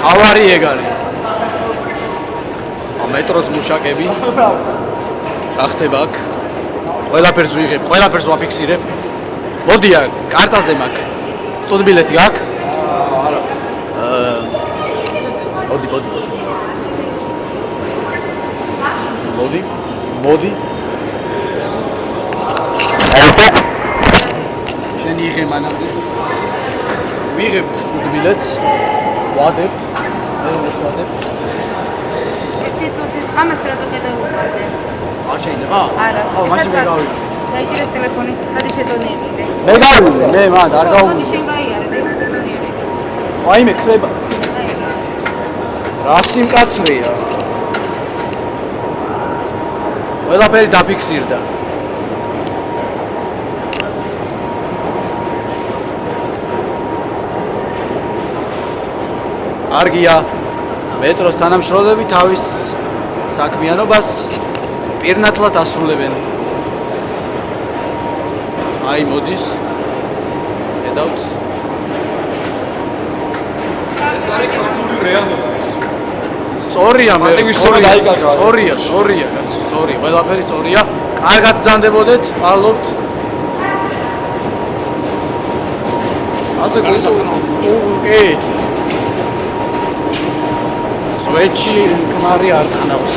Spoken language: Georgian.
ავარი ეგ არის. მეტროს მუშაკები. რა ხდება აქ? ყველაფერს ვიღებ, ყველაფერს ვაფიქსირებ. მოდი აქ, კარტაზე მაქვს. სტუდ ბილეთი გაქვს? არა. მოდი. შენ იღე მანამდე. ვიღებ სტუდ ბილეთს. ვადებთ. მე ვადებთ. ამას რატო გადავუყარდე? არ შეიძლება? არა. მაშინ მე გავიგე. დაიჭირეს ტელეფონი, სადი შედონი იყიდე. მე გავიგე, მე მანდ არ გავიგე. მოდი შენ გაიარე და შედონი იყიდე. ვაიმე ხრება. რა სიმკაცრეა. ყველაფერი დაფიქსირდა. არგია მეტროს თანამშრომლები თავის საქმიანობას პირნათლად ასრულებენ. აი მოდის. ხედავთ. ეს არის ქართული რეალობა. სწორია მე. სწორია, კაცო, სწორი. ყველაფერი სწორია. კარგად ბრძანდებოდეთ, მადლობთ. ასე კი. სვეჩი კმარი არ ტანავს.